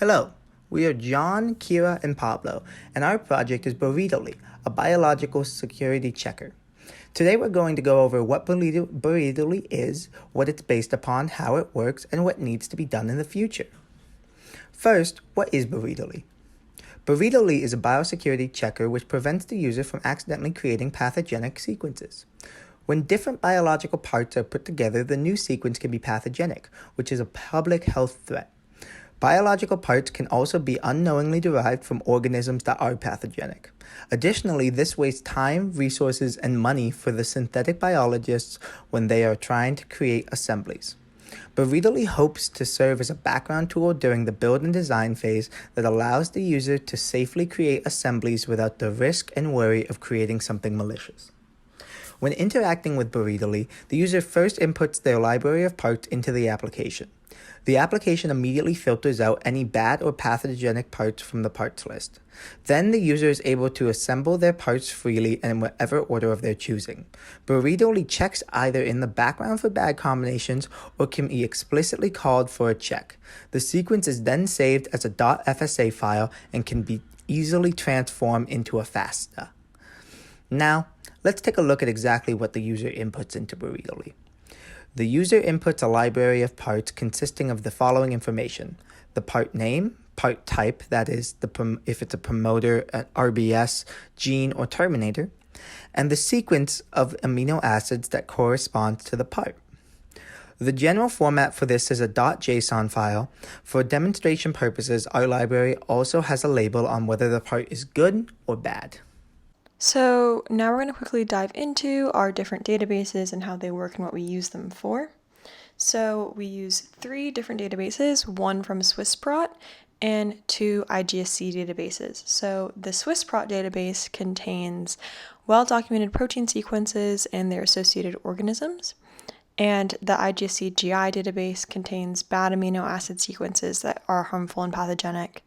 Hello, we are John, Kyra, and Pablo, and our project is Burritoly, a biological security checker. Today we're going to go over what Burritoly is, what it's based upon, how it works, and what needs to be done in the future. First, what is Burritoly? Burritoly is a biosecurity checker which prevents the user from accidentally creating pathogenic sequences. When different biological parts are put together, the new sequence can be pathogenic, which is a public health threat. Biological parts can also be unknowingly derived from organisms that are pathogenic. Additionally, this wastes time, resources, and money for the synthetic biologists when they are trying to create assemblies. Burritoly hopes to serve as a background tool during the build and design phase that allows the user to safely create assemblies without the risk and worry of creating something malicious. When interacting with Burritoly, the user first inputs their library of parts into the application. The application immediately filters out any bad or pathogenic parts from the parts list. Then the user is able to assemble their parts freely and in whatever order of their choosing. Burritoly checks either in the background for bad combinations or can be explicitly called for a check. The sequence is then saved as a .fsa file and can be easily transformed into a FASTA. Now, let's take a look at exactly what the user inputs into Burritoly. The user inputs a library of parts consisting of the following information: the part name, part type, that is, if it's a promoter, an RBS, gene, or terminator, and the sequence of amino acids that corresponds to the part. The general format for this is a .json file. For demonstration purposes, our library also has a label on whether the part is good or bad. So now we're going to quickly dive into our different databases and how they work and what we use them for. So we use 3 different databases, one from Swissprot and 2 IGSC databases. So the Swissprot database contains well-documented protein sequences and their associated organisms. And the IGSC GI database contains bad amino acid sequences that are harmful and pathogenic.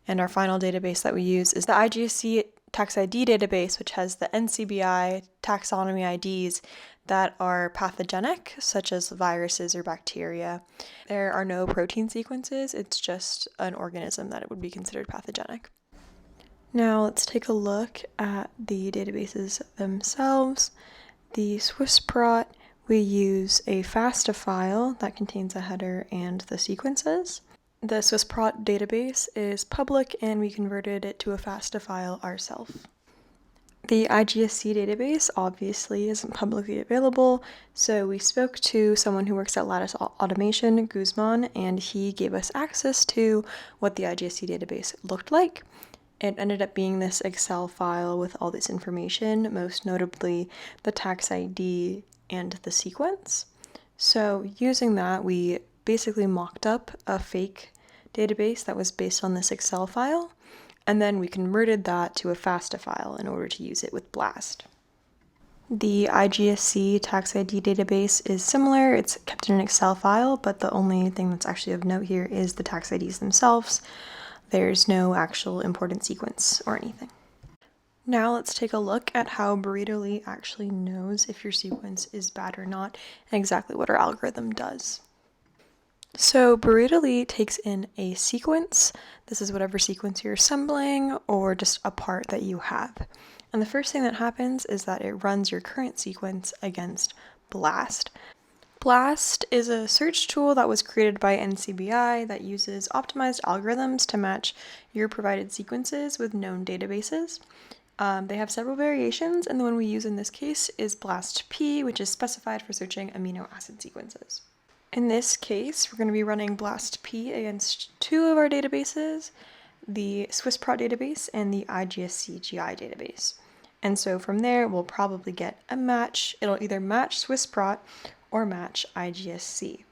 And our final database that we use is the IGSC Tax ID database, which has the NCBI taxonomy IDs that are pathogenic, such as viruses or bacteria. There are no protein sequences, it's just an organism that it would be considered pathogenic. Now let's take a look at the databases themselves. The Swissprot, we use a FASTA file that contains a header and the sequences. The Swissprot database is public and we converted it to a FASTA file ourselves. The IGSC database obviously isn't publicly available, so we spoke to someone who works at Lattice Automation, Guzman, and he gave us access to what the IGSC database looked like. It ended up being this Excel file with all this information, most notably the tax ID and the sequence. So using that, we basically mocked up a fake database that was based on this Excel file, and then we converted that to a FASTA file in order to use it with BLAST. The IGSC tax ID database is similar. It's kept in an Excel file, but the only thing that's actually of note here is the tax IDs themselves. There's no actual important sequence or anything. Now let's take a look at how Burritoly actually knows if your sequence is bad or not, and exactly what our algorithm does. So Burritoly takes in a sequence. This is whatever sequence you're assembling or just a part that you have. And the first thing that happens is that it runs your current sequence against BLAST. BLAST is a search tool that was created by NCBI that uses optimized algorithms to match your provided sequences with known databases. They have several variations, and the one we use in this case is BLAST-P, which is specified for searching amino acid sequences. In this case, we're going to be running BLAST-P against 2 of our databases, the Swissprot database and the IGSC GI database. And so from there, we'll probably get a match. It'll either match Swissprot or match IGSC.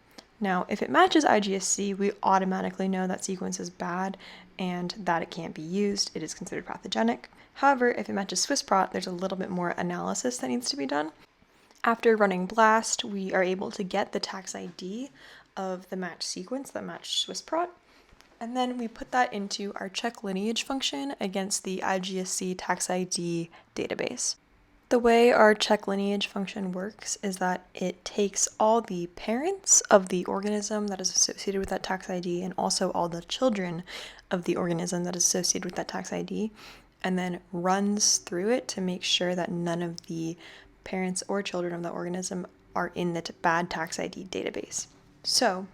Now, if it matches IGSC, we automatically know that sequence is bad and that it can't be used. It is considered pathogenic. However, if it matches Swissprot, there's a little bit more analysis that needs to be done. After running BLAST, we are able to get the tax ID of the match sequence that matched Swissprot, and then we put that into our check lineage function against the IGSC tax ID database. The way our check lineage function works is that it takes all the parents of the organism that is associated with that tax ID and also all the children of the organism that is associated with that tax ID, and then runs through it to make sure that none of the parents or children of the organism are in the bad tax ID database. So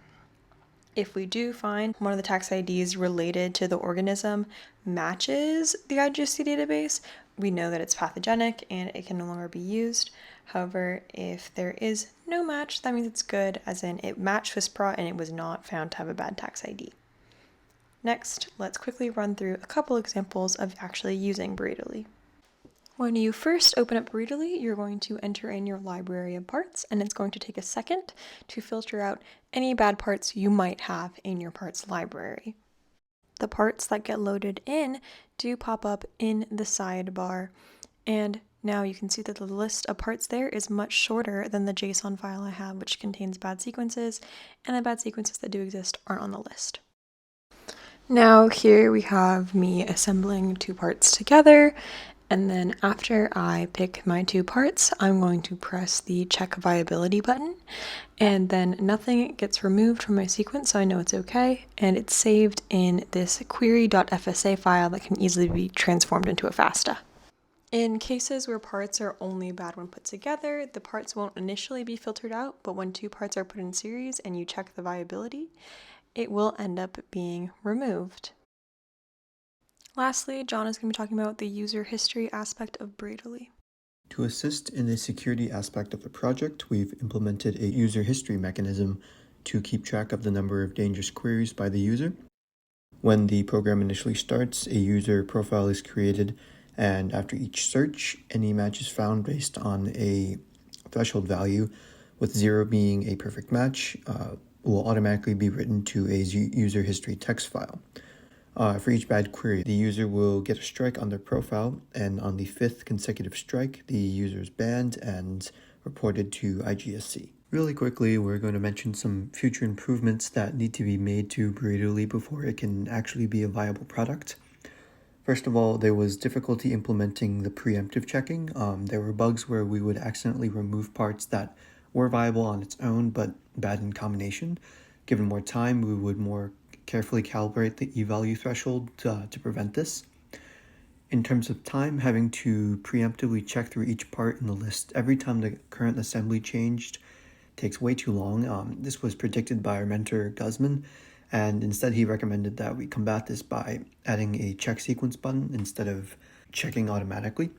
if we do find one of the tax IDs related to the organism matches the IGSC database, we know that it's pathogenic and it can no longer be used. However, if there is no match, that means it's good, as in it matched SwissProt and it was not found to have a bad tax ID. Next, let's quickly run through a couple examples of actually using Burritoly. When you first open up Burritoly, you're going to enter in your library of parts, and it's going to take a second to filter out any bad parts you might have in your parts library. The parts that get loaded in do pop up in the sidebar, and now you can see that the list of parts there is much shorter than the JSON file I have, which contains bad sequences, and the bad sequences that do exist aren't on the list. Now here we have me assembling two parts together, and then after I pick my two parts, I'm going to press the check viability button, and then nothing gets removed from my sequence, so I know it's okay, and it's saved in this query.fsa file that can easily be transformed into a FASTA. In cases where parts are only bad when put together, the parts won't initially be filtered out, but when two parts are put in series and you check the viability, it will end up being removed. Lastly, John is going to be talking about the user history aspect of Burritoly. To assist in the security aspect of the project, we've implemented a user history mechanism to keep track of the number of dangerous queries by the user. When the program initially starts, a user profile is created, and after each search, any match is found based on a threshold value, with 0 being a perfect match, will automatically be written to a user history text file. For each bad query, the user will get a strike on their profile, and on the 5th consecutive strike, the user is banned and reported to IGSC. Really quickly, we're going to mention some future improvements that need to be made to Burritoly before it can actually be a viable product. First of all, there was difficulty implementing the preemptive checking. There were bugs where we would accidentally remove parts that were viable on its own but bad in combination. Given more time, we would more carefully calibrate the e-value threshold to prevent this. In terms of time, having to preemptively check through each part in the list every time the current assembly changed takes way too long. This was predicted by our mentor Guzman, and instead he recommended that we combat this by adding a check sequence button instead of checking automatically.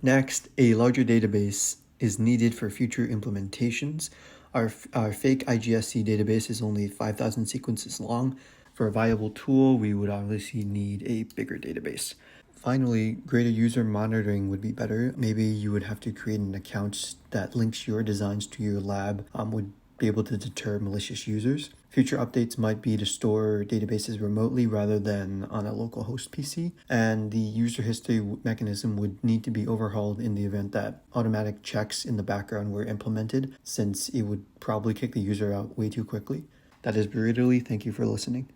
Next, a larger database is needed for future implementations. Our fake IGSC database is only 5,000 sequences long. For a viable tool, we would obviously need a bigger database. Finally, greater user monitoring would be better. Maybe you would have to create an account that links your designs to your lab, would be able to deter malicious users. Future updates might be to store databases remotely rather than on a local host PC, and the user history mechanism would need to be overhauled in the event that automatic checks in the background were implemented, since it would probably kick the user out way too quickly. That is Burritoly. Thank you for listening.